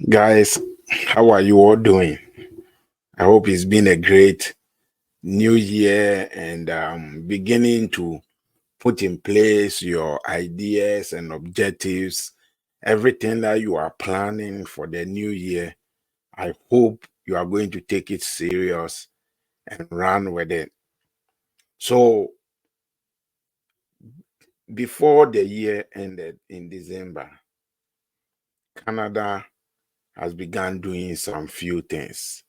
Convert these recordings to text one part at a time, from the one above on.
Guys, how are you all doing? I hope it's been a great new year and beginning to put in place your ideas and objectives, everything that you are planning for the new year. I hope you are going to take it serious and run with it. So, before the year ended in December, Canada has begun doing some few things,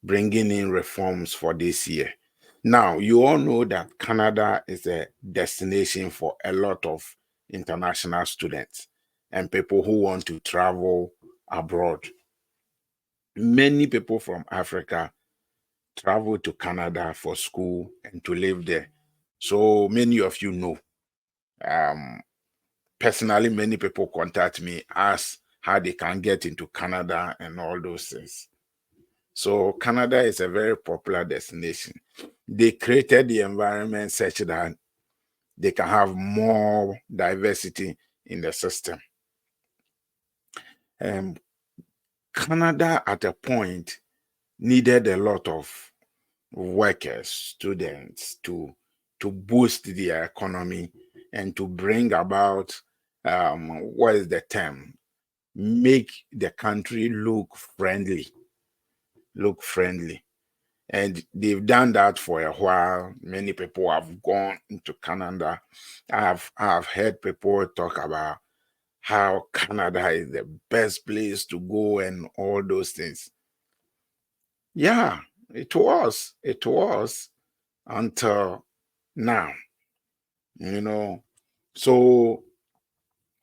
bringing in reforms for this year. Now, you all know that Canada is a destination for a lot of international students and people who want to travel abroad. Many people from Africa travel to Canada for school and to live there. So many of you know. Um, Personally, many people contact me, ask how they can get into Canada and all those things. So Canada is a very popular destination. They created the environment such that they can have more diversity in the system. Um, Canada at a point needed a lot of workers, students to boost their economy and to bring about what is the term? Make the country look friendly. And they've done that for a while. Many people have gone into Canada. I have heard people talk about how Canada is the best place to go and all those things. Yeah, it was. It was until now, you know. So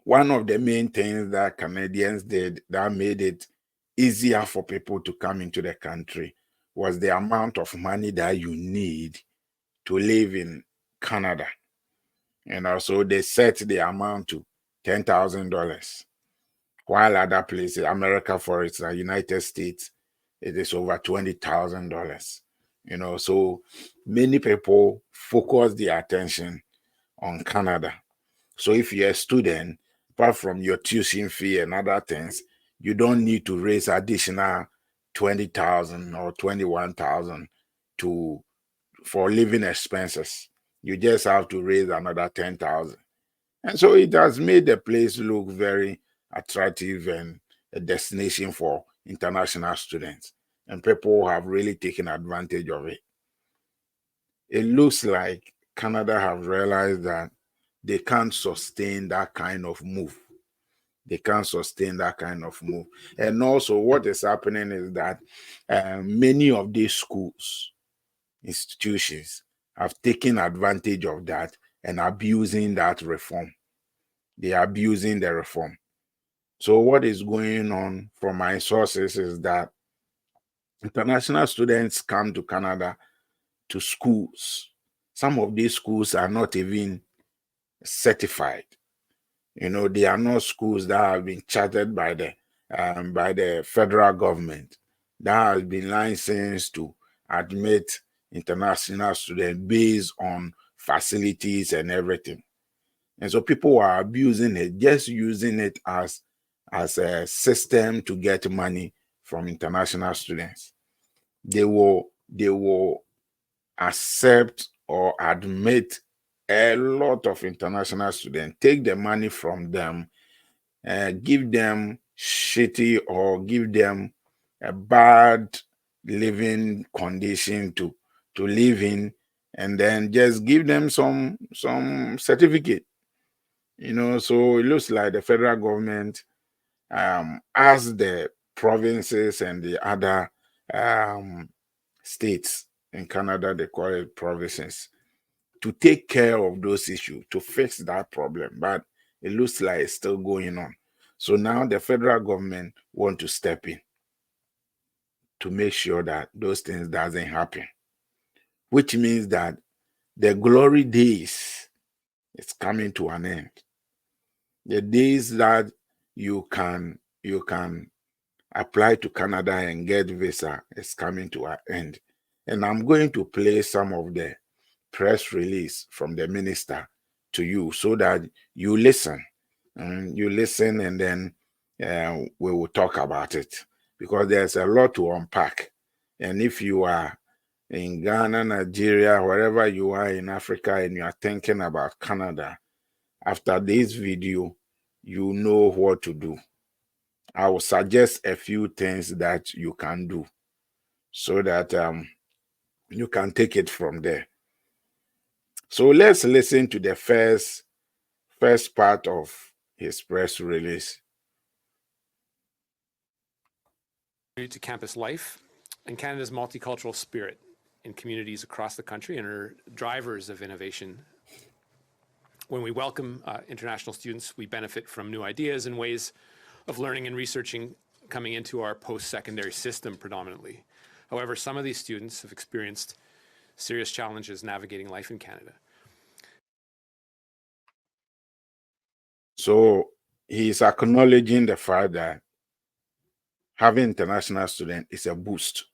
one of the main things that Canadians did that made it easier for people to come into the country was the amount of money that you need to live in Canada. And also they set the amount to $10,000. While other places, America, for instance, United States, it is over $20,000. So many people focus their attention on Canada. So if you're a student, apart from your tuition fee and other things, you don't need to raise additional 20,000 or 21,000 to for living expenses. You just have to raise another 10,000. And so it has made the place look very attractive and a destination for international students. And people have really taken advantage of it. It looks like Canada have realized that they can't sustain that kind of move. They can't sustain that kind of move. And also, what is happening is that many of these schools, institutions, have taken advantage of that and abusing that reform. They are abusing the reform. So, what is going on from my sources is that international students come to Canada to schools. Some of these schools are not even certified. They are not schools that have been chartered by the federal government that has been licensed to admit international students based on facilities and everything. And so people are abusing it, just using it as a system to get money from international students. They will accept or admit a lot of international students, take the money from them, give them shitty or give them a bad living condition to live in, and then just give them some certificate. So it looks like the federal government asked the provinces and the other um, states in Canada, they call it provinces, to take care of those issues, to fix that problem. But it looks like it's still going on. So now the federal government want to step in to make sure that those things doesn't happen, which means that the glory days is coming to an end. The days that you can apply to Canada and get visa is coming to an end. And I'm going to play some of the press release from the minister to you so that you listen. And you listen, and then we will talk about it because there's a lot to unpack. And if you are in Ghana, Nigeria, wherever you are in Africa, and you are thinking about Canada, after this video, you know what to do. I will suggest a few things that you can do so that you can take it from there. So let's listen to the first part of his press release. To campus life and Canada's multicultural spirit in communities across the country and are drivers of innovation. When we welcome international students, we benefit from new ideas and ways of learning and researching coming into our post-secondary system predominantly. However, some of these students have experienced serious challenges navigating life in Canada. So he's acknowledging the fact that having international students is a boost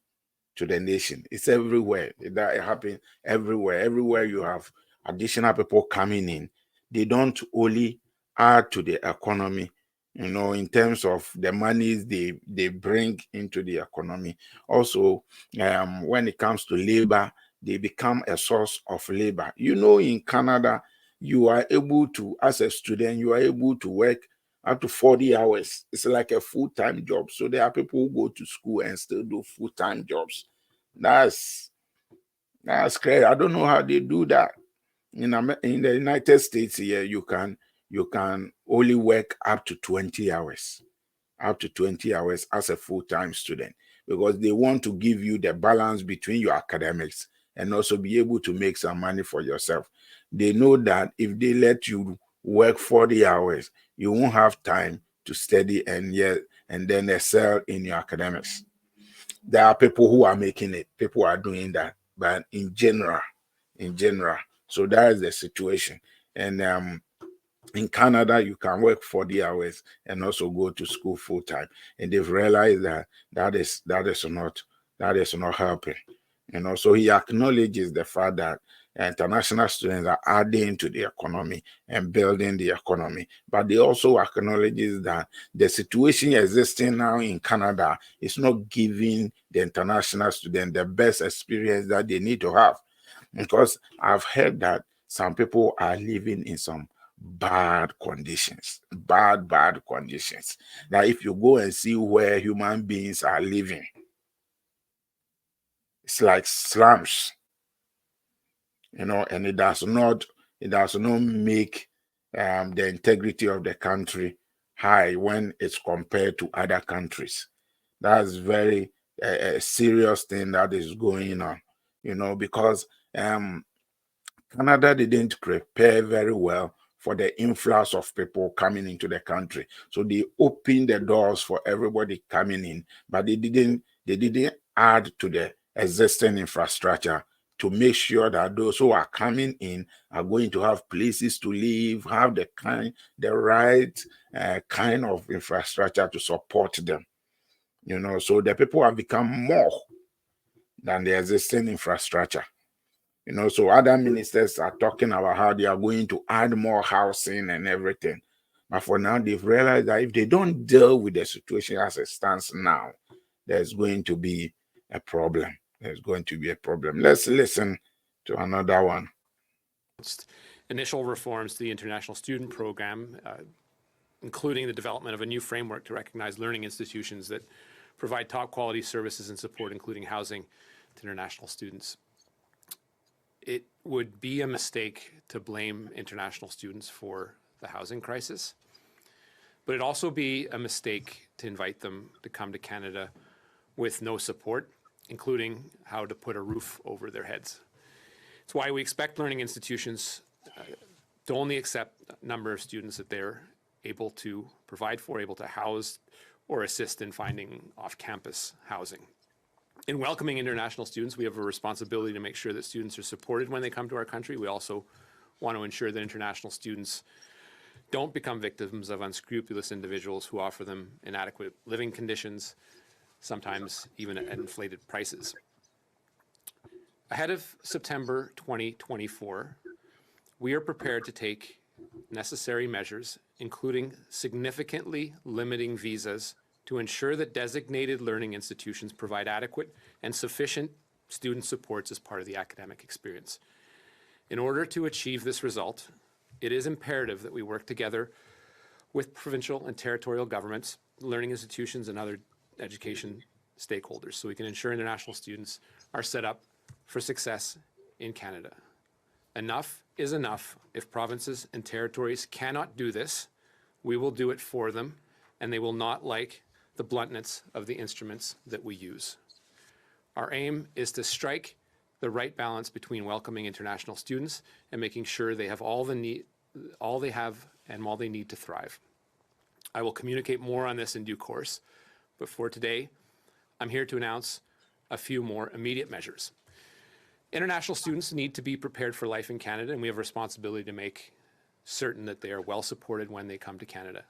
to the nation. It's everywhere. That happens everywhere. Everywhere you have additional people coming in, they don't only add to the economy, in terms of the monies they bring into the economy. Also, when it comes to labor, they become a source of labor. In Canada, you are able to, as a student, you are able to work up to 40 hours. It's like a full-time job. So there are people who go to school and still do full-time jobs. That's crazy. I don't know how they do that. In the United States here, you can only work up to 20 hours. Up to 20 hours as a full-time student, because they want to give you the balance between your academics and also be able to make some money for yourself. They know that if they let you work 40 hours, you won't have time to study and then excel in your academics. There are people who are making it, people are doing that, but in general, so that is the situation. And in Canada, you can work 40 hours and also go to school full time. And they've realized that is not helping. So he acknowledges the fact that international students are adding to the economy and building the economy. But they also acknowledges that the situation existing now in Canada is not giving the international student the best experience that they need to have. Because I've heard that some people are living in some bad conditions. Bad conditions. That if you go and see where human beings are living, it's like slums, and it does not make the integrity of the country high when it's compared to other countries. That's very a serious thing that is going on, because Canada didn't prepare very well for the influx of people coming into the country. So they opened the doors for everybody coming in, but they didn't add to the existing infrastructure to make sure that those who are coming in are going to have places to live, have the right kind of infrastructure to support them. So the people have become more than the existing infrastructure. So other ministers are talking about how they are going to add more housing and everything. But for now, they've realized that if they don't deal with the situation as it stands now, there's going to be a problem. There's going to be a problem. Let's listen to another one. Initial reforms to the international student program, including the development of a new framework to recognize learning institutions that provide top quality services and support, including housing to international students. It would be a mistake to blame international students for the housing crisis, but it'd also be a mistake to invite them to come to Canada with no support, including how to put a roof over their heads. It's why we expect learning institutions to only accept a number of students that they're able to provide for, able to house, or assist in finding off-campus housing. In welcoming international students, we have a responsibility to make sure that students are supported when they come to our country. We also want to ensure that international students don't become victims of unscrupulous individuals who offer them inadequate living conditions, sometimes even at inflated prices. Ahead of September 2024, we are prepared to take necessary measures, including significantly limiting visas to ensure that designated learning institutions provide adequate and sufficient student supports as part of the academic experience. In order to achieve this result, it is imperative that we work together with provincial and territorial governments, learning institutions, and other education stakeholders so we can ensure international students are set up for success in Canada. Enough is enough. If provinces and territories cannot do this, we will do it for them, and they will not like the bluntness of the instruments that we use. Our aim is to strike the right balance between welcoming international students and making sure they have all they need to thrive. I will communicate more on this in due course, but for today, I'm here to announce a few more immediate measures. International students need to be prepared for life in Canada, and we have a responsibility to make certain that they are well supported when they come to Canada.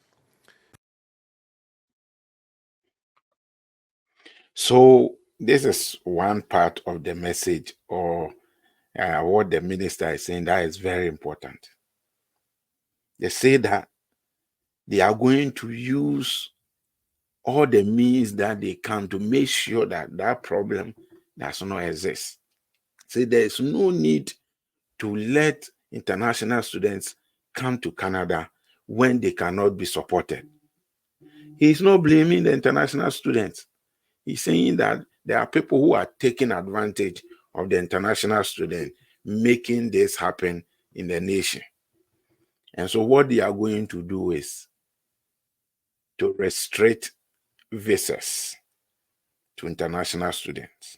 So this is one part of the message, or what the minister is saying, that is very important. They say that they are going to use all the means that they can to make sure that that problem does not exist. So there is no need to let international students come to Canada when they cannot be supported. He's not blaming the international students. He's saying that there are people who are taking advantage of the international student, making this happen in the nation. And so what they are going to do is to restrict visas to international students.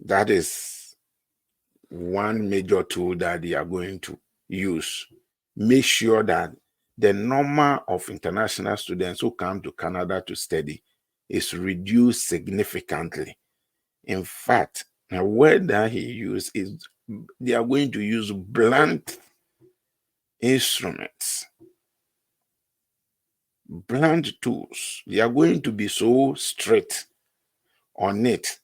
That is one major tool that they are going to use. Make sure that the number of international students who come to Canada to study is reduced significantly. In fact, the word that he used is they are going to use blunt instruments, blunt tools. They are going to be so strict on it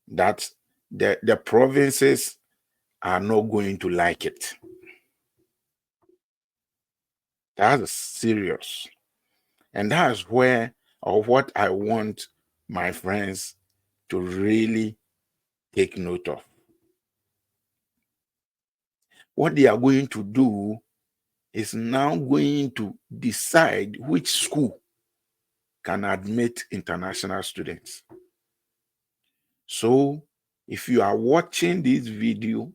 that the provinces are not going to like it. That's serious. And that's where, or what I want my friends to really take note of. What they are going to do is now going to decide which school can admit international students. So if you are watching this video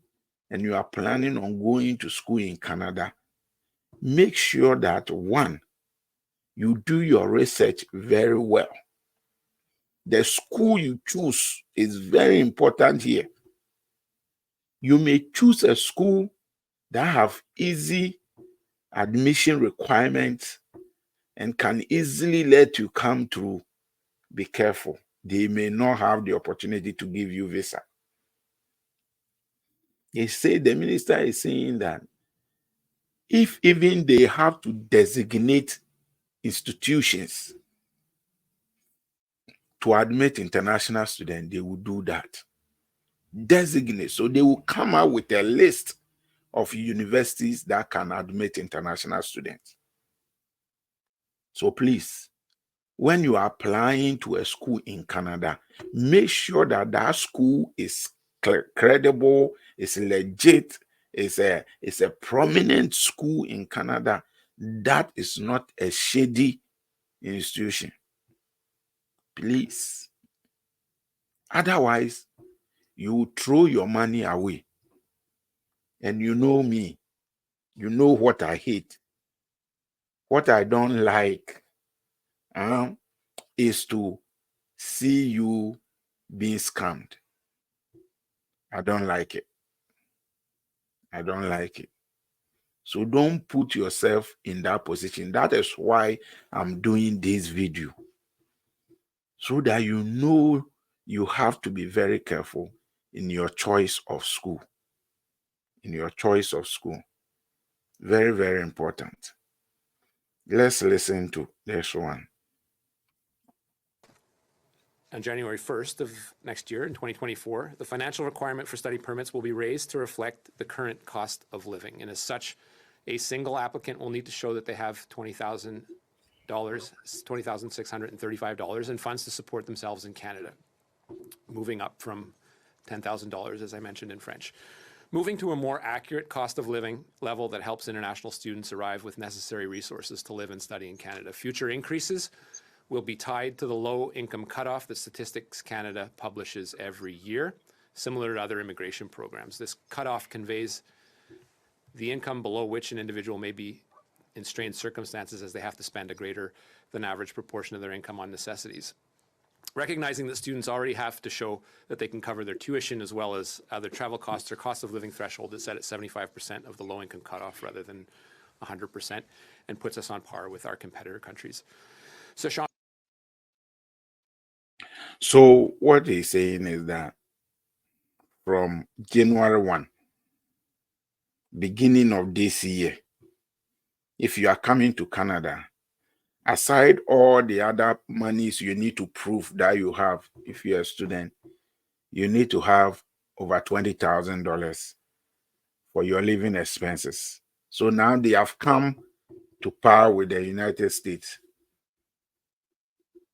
and you are planning on going to school in Canada, make sure that, one, you do your research very well. The school you choose is very important here. You may choose a school that have easy admission requirements and can easily let you come through. Be careful. They may not have the opportunity to give you visa. The minister is saying that if even they have to designate institutions to admit international students, they will do that. Designate. So they will come out with a list of universities that can admit international students. So please, when you are applying to a school in Canada, make sure that that school is credible, is legit, is a prominent school in Canada. That is not a shady institution. Please. Otherwise, you will throw your money away. And you know me. You know what I hate. What I don't like is to see you being scammed. I don't like it. I don't like it. So don't put yourself in that position. That is why I'm doing this video. So that you know you have to be very careful in your choice of school. In your choice of school. Very, very important. Let's listen to this one. On January 1st of next year, in 2024, the financial requirement for study permits will be raised to reflect the current cost of living. And as such, A single applicant will need to show that they have $20,635 in funds to support themselves in Canada, moving up from $10,000, as I mentioned in French. Moving to a more accurate cost of living level that helps international students arrive with necessary resources to live and study in Canada. Future increases will be tied to the low income cutoff that Statistics Canada publishes every year, similar to other immigration programs. This cutoff conveys the income below which an individual may be in strained circumstances as they have to spend a greater than average proportion of their income on necessities. Recognizing that students already have to show that they can cover their tuition as well as other travel costs, their cost of living threshold is set at 75% of the low income cutoff rather than 100%, and puts us on par with our competitor countries. So Sean. So what he's saying is that from January 1, beginning of this year, if you are coming to Canada, aside all the other monies you need to prove that you have, if you're a student, you need to have over $20,000 for your living expenses. So now they have come to par with the United States.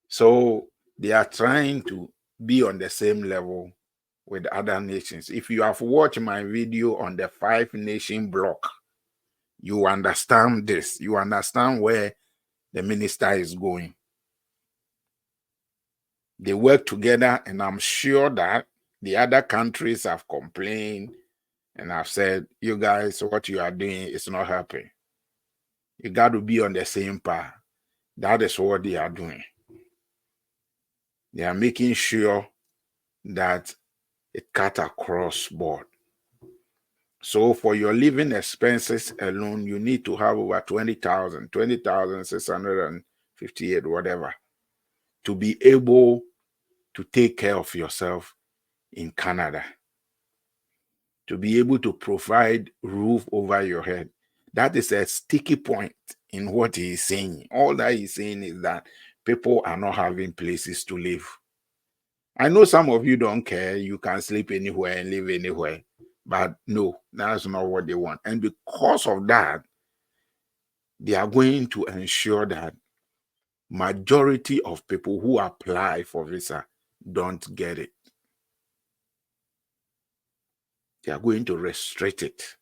So they are trying to be on the same level with other nations. If you have watched my video on the 5-nation block, you understand this. You understand where the minister is going. They work together, and I'm sure that the other countries have complained and have said, you guys, what you are doing is not helping. You got to be on the same par. That is what they are doing. They are making sure that it cut across board. So for your living expenses alone, you need to have over 20,658, whatever, to be able to take care of yourself in Canada, to be able to provide roof over your head. That is a sticky point in what he is saying. All that he's saying is that people are not having places to live. I know some of you don't care. You can sleep anywhere and live anywhere. But no, that's not what they want. And because of that, they are going to ensure that majority of people who apply for visa don't get it. They are going to restrict it.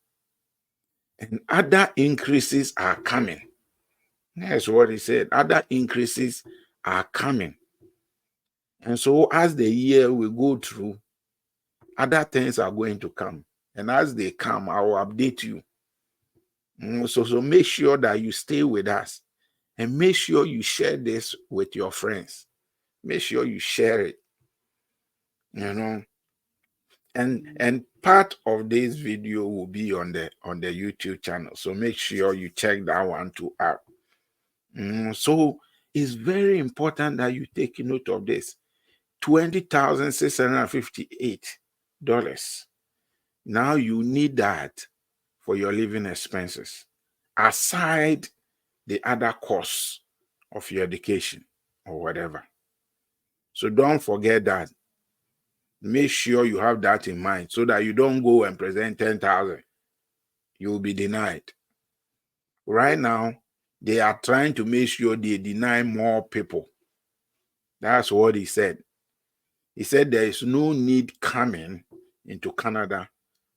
And other increases are coming. That's what he said. Other increases are coming. And so as the year will go through, other things are going to come. And as they come, I will update you. So make sure that you stay with us. And make sure you share this with your friends. Make sure you share it. And part of this video will be on the YouTube channel. So make sure you check that one too out. So it's very important that you take note of this. $20,658. Now you need that for your living expenses, aside the other costs of your education or whatever. So don't forget that. Make sure you have that in mind so that you don't go and present 10,000. You will be denied. Right now, they are trying to make sure they deny more people. That's what he said. He said there is no need coming into Canada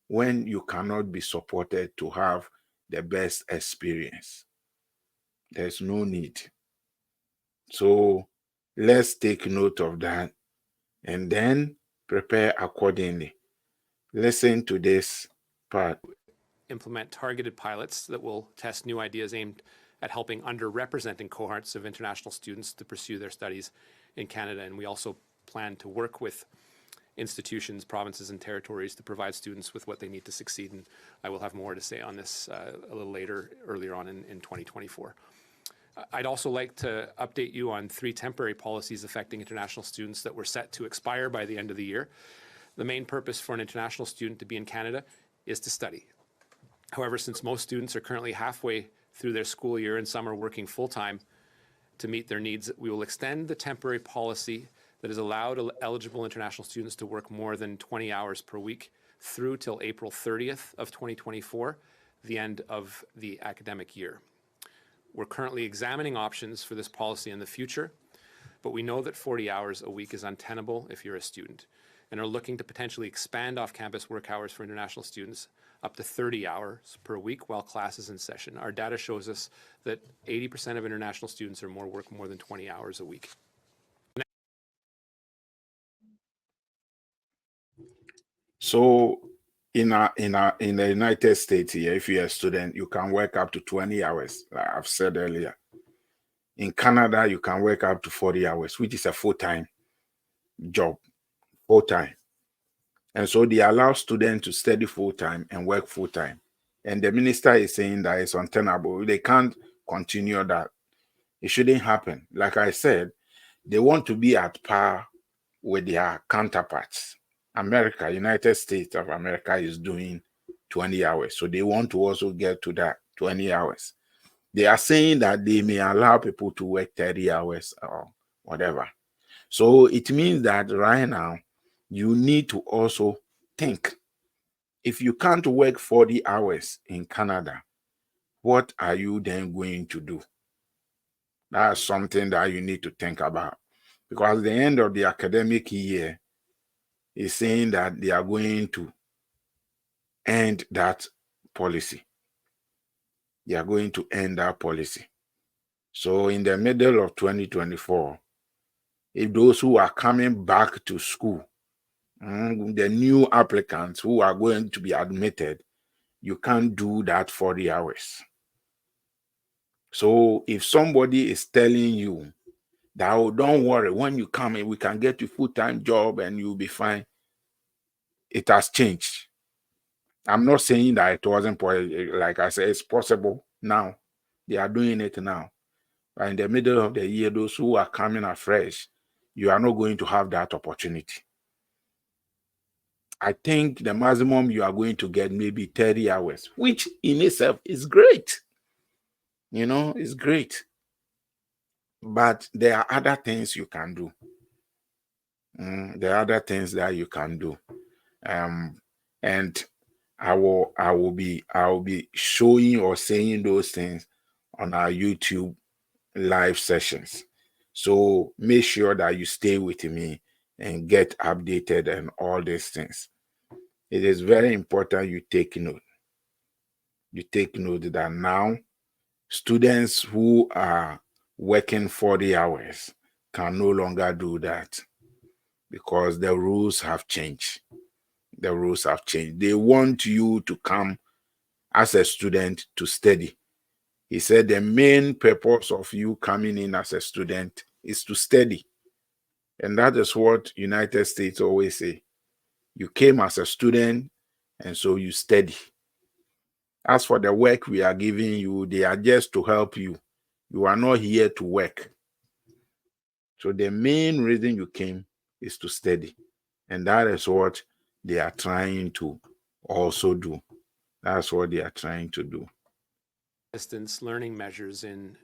when you cannot be supported to have the best experience. There's no need. So let's take note of that and then prepare accordingly. Listen to this part. Implement targeted pilots that will test new ideas aimed at helping underrepresented cohorts of international students to pursue their studies in Canada. And we also plan to work with institutions, provinces, and territories to provide students with what they need to succeed. And I will have more to say on this a little earlier on in 2024. I'd also like to update you on 3 temporary policies affecting international students that were set to expire by the end of the year. The main purpose for an international student to be in Canada is to study. However, since most students are currently halfway through their school year and some are working full-time to meet their needs, we will extend the temporary policy that has allowed eligible international students to work more than 20 hours per week through till April 30th of 2024. the end of the academic year. We're currently examining options for this policy in the future, but we know that 40 hours a week is untenable if you're a student, and are looking to potentially expand off-campus work hours for international students up to 30 hours per week while class is in session. Our data shows us that 80% of international students or more work more than 20 hours a week. So in the United States here, if you're a student, you can work up to 20 hours, like I've said earlier. In Canada, you can work up to 40 hours, which is a full-time job, full-time. And so they allow students to study full-time and work full-time. And the minister is saying that it's untenable. They can't continue that. It shouldn't happen. Like I said, they want to be at par with their counterparts. America, United States of America, is doing 20 hours. So they want to also get to that 20 hours. They are saying that they may allow people to work 30 hours or whatever. So it means that right now, you need to also think. If you can't work 40 hours in Canada, what are you then going to do? That's something that you need to think about. Because at the end of the academic year is saying that they are going to end that policy. They are going to end that policy. So in the middle of 2024, if those who are coming back to school, the new applicants who are going to be admitted, you can't do that 40 hours. So if somebody is telling you that, oh, don't worry, when you come in, we can get you full-time job and you'll be fine, it has changed. I'm not saying that it wasn't, like I said, it's possible now. They are doing it now. But in the middle of the year, those who are coming afresh, you are not going to have that opportunity. I think the maximum you are going to get maybe 30 hours, which in itself is great. You know, it's great. But there are other things you can do. There are other things that you can do. And I will be showing or saying those things on our YouTube live sessions. So make sure that you stay with me and get updated and all these things. It is very important you take note. You take note that now students who are working 40 hours can no longer do that because the rules have changed. The rules have changed. They want you to come as a student to study. He said the main purpose of you coming in as a student is to study. And that is what United States always say. You came as a student, and so you study. As for the work we are giving you, they are just to help you. You are not here to work. So the main reason you came is to study. And that is what they are trying to also do. That's what they are trying to do. Distance learning measures in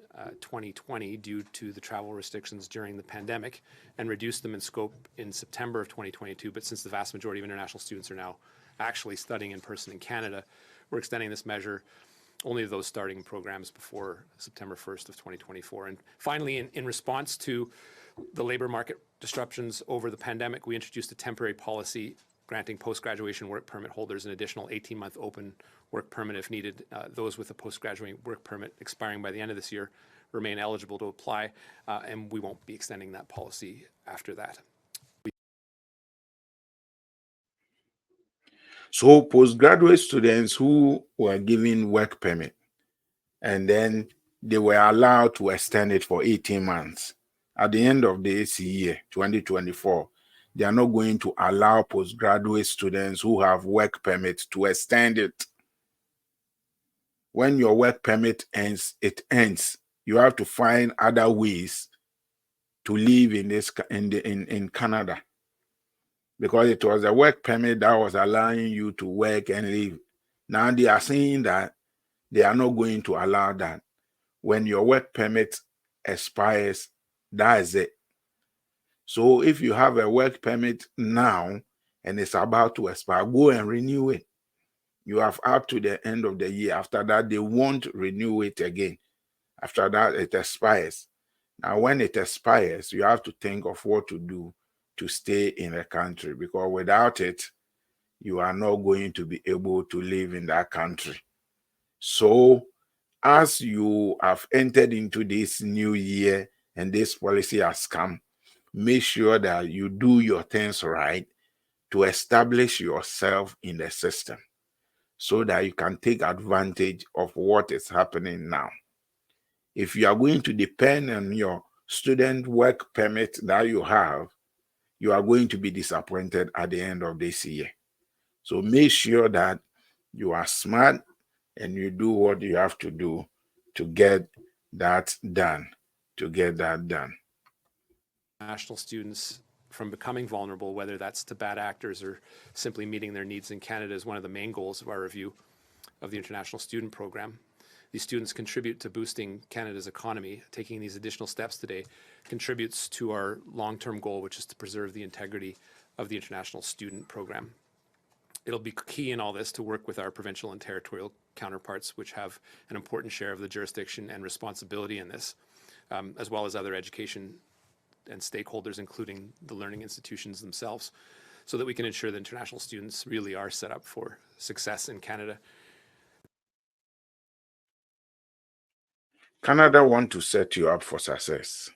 2020 due to the travel restrictions during the pandemic and reduced them in scope in September of 2022. But since the vast majority of international students are now actually studying in person in Canada, we're extending this measure only to those starting programs before September 1st of 2024. And finally, in response to the labor market disruptions over the pandemic, we introduced a temporary policy granting post-graduation work permit holders an additional 18-month open work permit if needed. Those with a post-graduate work permit expiring by the end of this year remain eligible to apply, and we won't be extending that policy after that. So postgraduate students who were given work permit and then they were allowed to extend it for 18 months. At the end of this year, 2024, they are not going to allow postgraduate students who have work permits to extend it. When your work permit ends, it ends. You have to find other ways to live in Canada, because it was a work permit that was allowing you to work and live. Now they are saying that they are not going to allow that. When your work permit expires, that is it. So if you have a work permit now and it's about to expire, go and renew it. You have up to the end of the year. After that, they won't renew it again. After that, it expires. Now, when it expires, you have to think of what to do to stay in the country, because without it, you are not going to be able to live in that country. So, as you have entered into this new year and this policy has come, make sure that you do your things right to establish yourself in the system so that you can take advantage of what is happening now. If you are going to depend on your student work permit that you have, you are going to be disappointed at the end of this year. So make sure that you are smart and you do what you have to do to get that done. National students from becoming vulnerable, whether that's to bad actors or simply meeting their needs in Canada, is one of the main goals of our review of the International Student Program. These students contribute to boosting Canada's economy. Taking these additional steps today contributes to our long-term goal, which is to preserve the integrity of the International Student Program. It'll be key in all this to work with our provincial and territorial counterparts, which have an important share of the jurisdiction and responsibility in this, as well as other education and stakeholders, including the learning institutions themselves, so that we can ensure that international students really are set up for success in Canada. Canada want to set you up for success.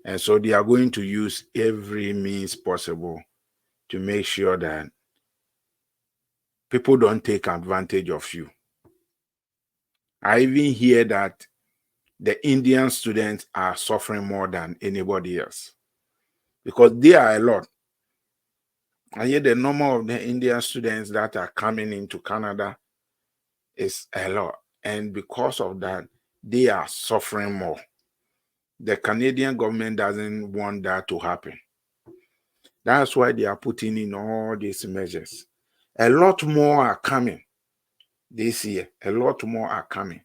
And so they are going to use every means possible to make sure that people don't take advantage of you. I even hear that the Indian students are suffering more than anybody else because they are a lot. I hear the number of the Indian students that are coming into Canada is a lot. And because of that, they are suffering more. The Canadian government doesn't want that to happen. That's why they are putting in all these measures. A lot more are coming this year. A lot more are coming.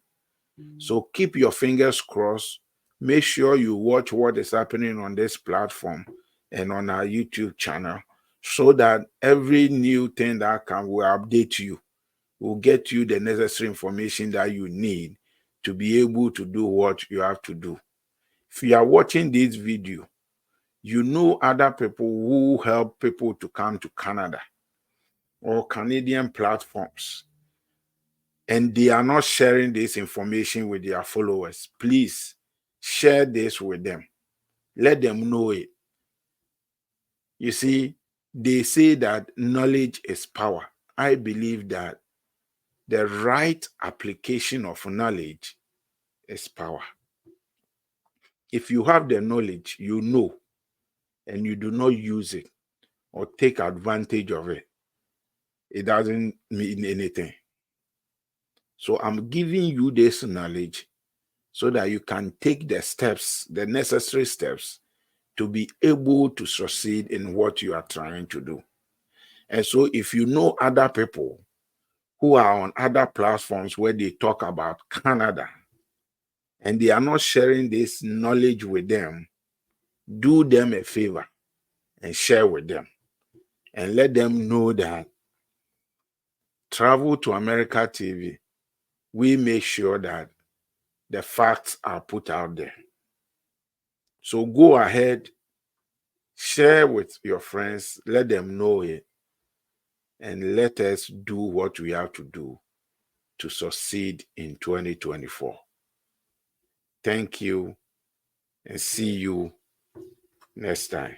So keep your fingers crossed. Make sure you watch what is happening on this platform and on our YouTube channel so that every new thing that can will update you, will get you the necessary information that you need to be able to do what you have to do. If you are watching this video, you know other people who help people to come to Canada or Canadian platforms, and they are not sharing this information with their followers. Please share this with them. Let them know it. You see, they say that knowledge is power. I believe that the right application of knowledge is power. If you have the knowledge, you know, and you do not use it or take advantage of it, it doesn't mean anything. So I'm giving you this knowledge so that you can take the steps, the necessary steps, to be able to succeed in what you are trying to do. And so if you know other people who are on other platforms where they talk about Canada and they are not sharing this knowledge with them, do them a favor and share with them and let them know that Travel to America TV, we make sure that the facts are put out there. So go ahead, share with your friends, let them know it, and let us do what we have to do to succeed in 2024. Thank you, and see you next time.